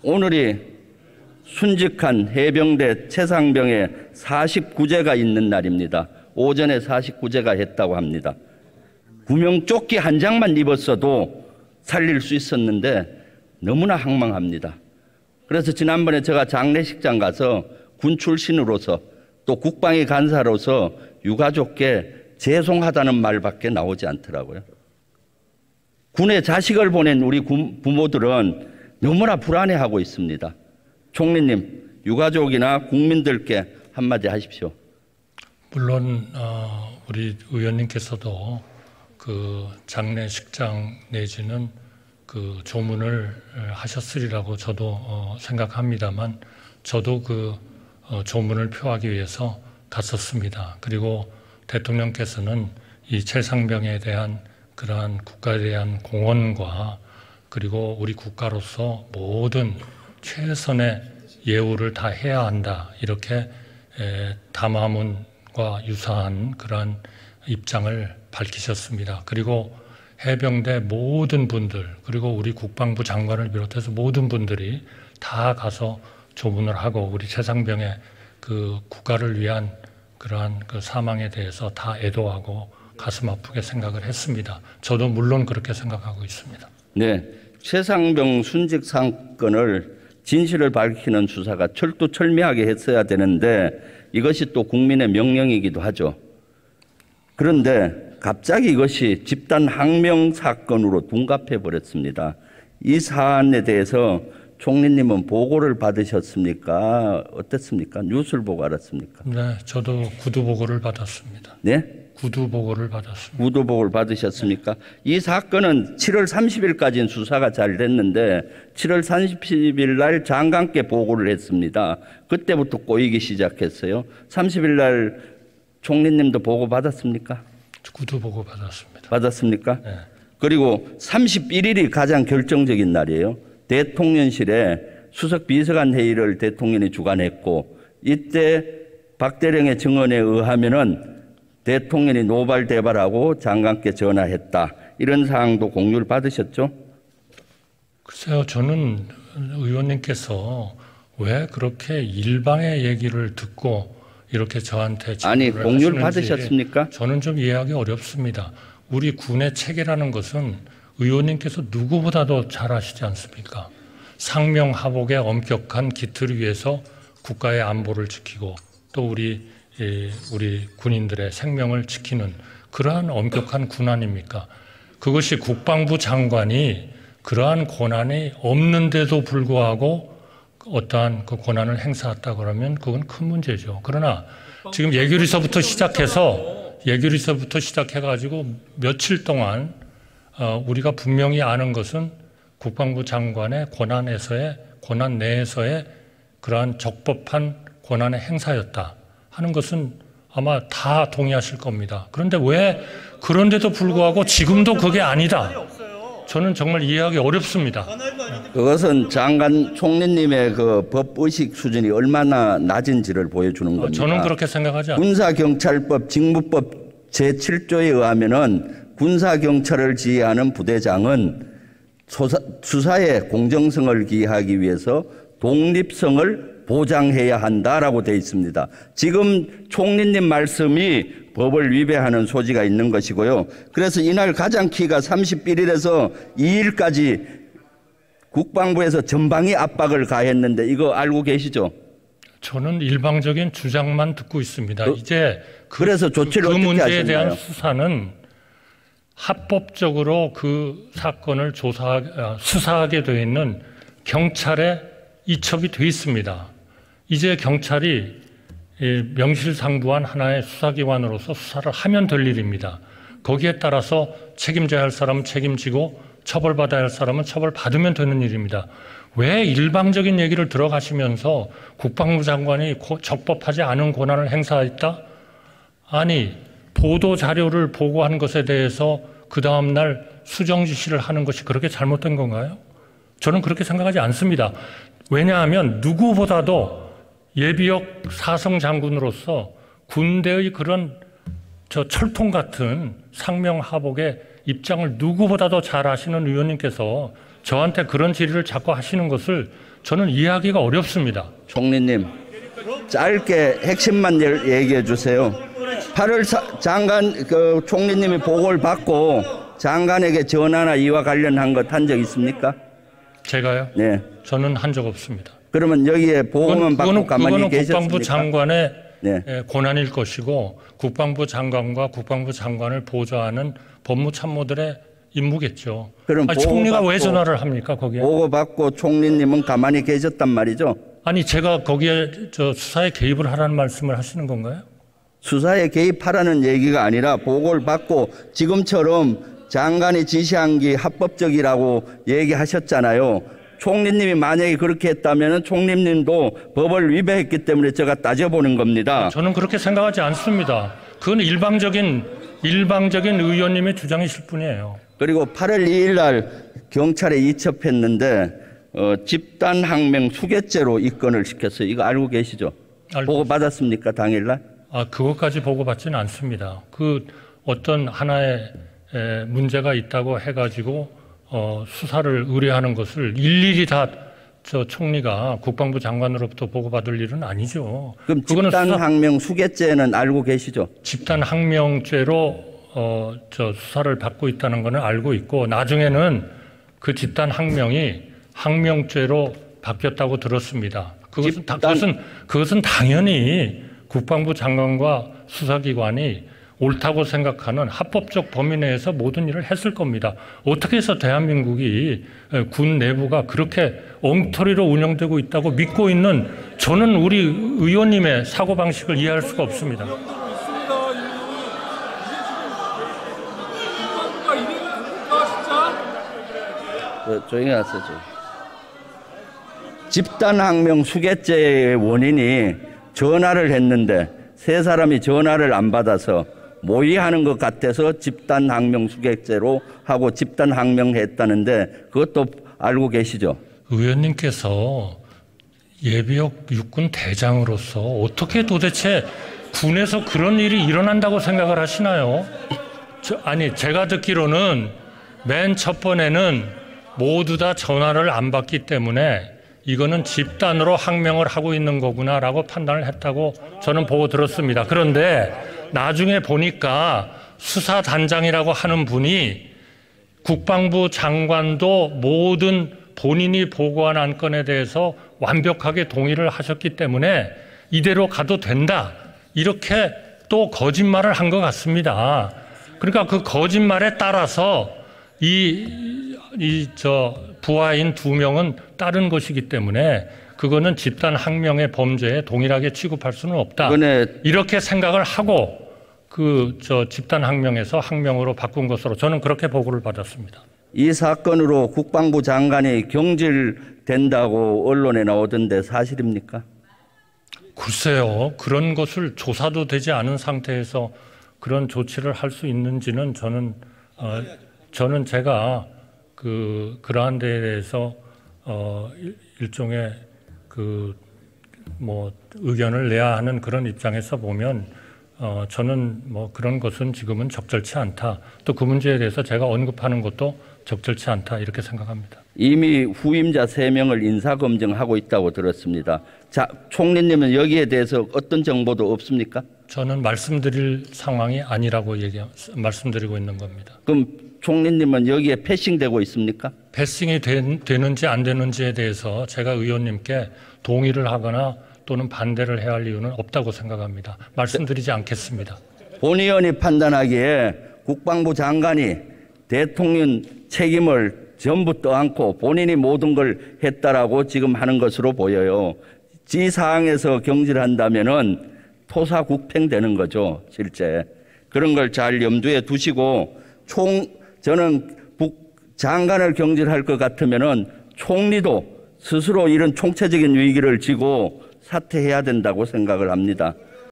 오늘이 순직한 해병대 최상병에 49제가 있는 날입니다. 오전에 49제가 했다고 합니다. 구명조끼 한 장만 입었어도 살릴 수 있었는데 너무나 황망합니다. 그래서 지난번에 제가 장례식장 가서 군 출신으로서 또 국방위 간사로서 유가족께 죄송하다는 말밖에 나오지 않더라고요. 군에 자식을 보낸 우리 부모들은 너무나 불안해하고 있습니다. 총리님, 유가족이나 국민들께 한마디 하십시오. 물론 우리 의원님께서도 그 장례식장 내지는 그 조문을 하셨으리라고 저도 생각합니다만, 저도 그 조문을 표하기 위해서 갔었습니다. 그리고 대통령께서는 이 최상병에 대한 그러한 국가에 대한 공헌과 그리고 우리 국가로서 모든 최선의 예우를 다 해야 한다, 이렇게 담화문과 유사한 그러한 입장을 밝히셨습니다. 그리고 해병대 모든 분들, 그리고 우리 국방부 장관을 비롯해서 모든 분들이 다 가서 조문을 하고 우리 최상병의 그 국가를 위한 그러한 그 사망에 대해서 다 애도하고 가슴 아프게 생각을 했습니다. 저도 물론 그렇게 생각하고 있습니다. 네, 최상병 순직 사건을 진실을 밝히는 수사가 철두철미하게 했어야 되는데 이것이 또 국민의 명령이기도 하죠. 그런데 갑자기 이것이 집단 항명 사건으로 둔갑해 버렸습니다. 이 사안에 대해서 총리님은 보고를 받으셨습니까? 어땠습니까? 뉴스를 보고 알았습니까? 네, 저도 구두 보고를 받았습니다. 네? 구두 보고를 받았습니다. 구두 보고를 받으셨습니까? 네. 이 사건은 7월 30일까지는 수사가 잘 됐는데 7월 30일 날 장관께 보고를 했습니다. 그때부터 꼬이기 시작했어요. 30일 날 총리님도 보고 받았습니까? 구두 보고 받았습니다. 받았습니까? 네. 그리고 31일이 가장 결정적인 날이에요. 대통령실에 수석 비서관 회의를 대통령이 주관했고 이때 박대령의 증언에 의하면은 대통령이 노발대발하고 장관께 전화했다, 이런 사항도 공유를 받으셨죠? 글쎄요, 저는 의원님께서 왜 그렇게 일방의 얘기를 듣고 이렇게 저한테 아니, 공유를 받으셨습니까? 저는 좀 이해하기 어렵습니다. 우리 군의 체계라는 것은 의원님께서 누구보다도 잘 아시지 않습니까? 상명하복의 엄격한 기틀 위에서 국가의 안보를 지키고 또 우리 군인들의 생명을 지키는 그러한 엄격한 군 아닙니까? 그것이 국방부 장관이 그러한 권한이 없는데도 불구하고 어떠한 그 권한을 행사했다 그러면 그건 큰 문제죠. 그러나 지금 예규리서부터 시작해가지고 며칠 동안 우리가 분명히 아는 것은 국방부 장관의 권한 내에서의 그러한 적법한 권한의 행사였다 하는 것은 아마 다 동의하실 겁니다. 그런데 왜 그런데도 불구하고 지금도 그게 아니다, 저는 정말 이해하기 어렵습니다. 그것은 장관 총리님의 그 법의식 수준이 얼마나 낮은지를 보여주는 겁니다. 저는 그렇게 생각하지 않습니다. 군사경찰법 징부법 제7조에 의하면은 군사경찰을 지휘하는 부대장은 수사의 공정성을 기하기 위해서 독립성을 보장해야 한다라고 되어 있습니다. 지금 총리님 말씀이 법을 위배하는 소지가 있는 것이고요. 그래서 이날 가장 키가 31일에서 2일까지 국방부에서 전방위 압박을 가했는데 이거 알고 계시죠? 저는 일방적인 주장만 듣고 있습니다. 이제 그래서 조치를 어떻게 문제에 하셨나요? 대한 수사는 합법적으로 그 사건을 수사하게 되어 있는 경찰에 이첩이 되어 있습니다. 이제 경찰이 명실상부한 하나의 수사기관으로서 수사를 하면 될 일입니다. 거기에 따라서 책임져야 할 사람은 책임지고 처벌받아야 할 사람은 처벌받으면 되는 일입니다. 왜 일방적인 얘기를 들어가시면서 국방부 장관이 적법하지 않은 권한을 행사했다? 아니, 보도 자료를 보고한 것에 대해서 그 다음날 수정 지시를 하는 것이 그렇게 잘못된 건가요? 저는 그렇게 생각하지 않습니다. 왜냐하면 누구보다도 예비역 사성 장군으로서 군대의 그런 철통 같은 상명하복의 입장을 누구보다도 잘 아시는 의원님께서 저한테 그런 질의를 자꾸 하시는 것을 저는 이해하기가 어렵습니다. 총리님, 짧게 핵심만 얘기해 주세요. 8월 장관 총리님이 보고를 받고 장관에게 전화나 이와 관련한 것 한 적 있습니까? 제가요? 네. 저는 한 적 없습니다. 그러면 여기에 보고만 받고 가만히 계셨습니까? 국방부 장관의 네. 권한일 것이고 국방부 장관과 국방부 장관을 보좌하는 법무참모들의 임무겠죠. 그럼 총리가 왜 전화를 합니까 거기에? 보고받고 총리님은 가만히 계셨단 말이죠? 아니 제가 거기에 수사에 개입을 하라는 말씀을 하시는 건가요? 수사에 개입하라는 얘기가 아니라 보고를 받고 지금처럼 장관이 지시한 게 합법적이라고 얘기하셨잖아요. 총리님이 만약에 그렇게 했다면 총리님도 법을 위배했기 때문에 제가 따져보는 겁니다. 저는 그렇게 생각하지 않습니다. 그건 일방적인 의원님의 주장이실 뿐이에요. 그리고 8월 2일 날 경찰에 이첩했는데 집단항명 수괴죄로 입건을 시켰어요. 이거 알고 계시죠? 보고 받았습니까 당일 날? 그것까지 보고받지는 않습니다. 그 어떤 하나의 문제가 있다고 해가지고 수사를 의뢰하는 것을 일일이 다 총리가 국방부 장관으로부터 보고받을 일은 아니죠. 그럼 집단항명 수괴죄는 알고 계시죠? 집단항명죄로 수사를 받고 있다는 것은 알고 있고 나중에는 그 집단항명이 항명죄로 바뀌었다고 들었습니다. 그것은 당연히 국방부 장관과 수사기관이 옳다고 생각하는 합법적 범위 내에서 모든 일을 했을 겁니다. 어떻게 해서 대한민국이 군 내부가 그렇게 엉터리로 운영되고 있다고 믿고 있는 저는 우리 의원님의 사고방식을 이해할 수가 없습니다. 조용히 하세요. 집단항명 수괴죄의 원인이 전화를 했는데 세 사람이 전화를 안 받아서 모의하는 것 같아서 집단항명 수괴죄로 하고 집단항명했다는데 그것도 알고 계시죠? 의원님께서 예비역 육군 대장으로서 어떻게 도대체 군에서 그런 일이 일어난다고 생각을 하시나요? 제가 듣기로는 맨 첫 번에는 모두 다 전화를 안 받기 때문에 이거는 집단으로 항명을 하고 있는 거구나라고 판단을 했다고 저는 보고 들었습니다. 그런데 나중에 보니까 수사단장이라고 하는 분이 국방부 장관도 모든 본인이 보고한 안건에 대해서 완벽하게 동의를 하셨기 때문에 이대로 가도 된다. 이렇게 또 거짓말을 한 것 같습니다. 그러니까 그 거짓말에 따라서 부하인 2명은 따른 것이기 때문에 그거는 집단 항명의 범죄에 동일하게 취급할 수는 없다. 이렇게 생각을 하고 집단 항명에서 항명으로 바꾼 것으로 저는 그렇게 보고를 받았습니다. 이 사건으로 국방부 장관이 경질된다고 언론에 나오던데 사실입니까? 글쎄요. 그런 것을 조사도 되지 않은 상태에서 그런 조치를 할 수 있는지는 저는 제가 그러한 데에 대해서 일종의 의견을 내야 하는 그런 입장에서 보면 저는 그런 것은 지금은 적절치 않다. 또 그 문제에 대해서 제가 언급하는 것도 적절치 않다 이렇게 생각합니다. 이미 후임자 3명을 인사검증하고 있다고 들었습니다. 자, 총리님은 여기에 대해서 어떤 정보도 없습니까? 저는 말씀드릴 상황이 아니라고 말씀드리고 있는 겁니다. 그럼 총리님은 여기에 패싱되고 있습니까? 패싱이 되는지 안 되는지에 대해서 제가 의원님께 동의를 하거나 또는 반대를 해야 할 이유는 없다고 생각합니다. 말씀드리지 않겠습니다. 본 의원이 판단하기에 국방부 장관이 대통령 책임을 전부 떠안고 본인이 모든 걸 했다라고 지금 하는 것으로 보여요. 이 사항에서 경질한다면은 토사구팽되는 거죠, 실제. 그런 걸 잘 염두에 두시고 저는 장관을 경질할 것 같으면은 총리도 스스로 이런 총체적인 위기를 지고 사퇴해야 된다고 생각을 합니다.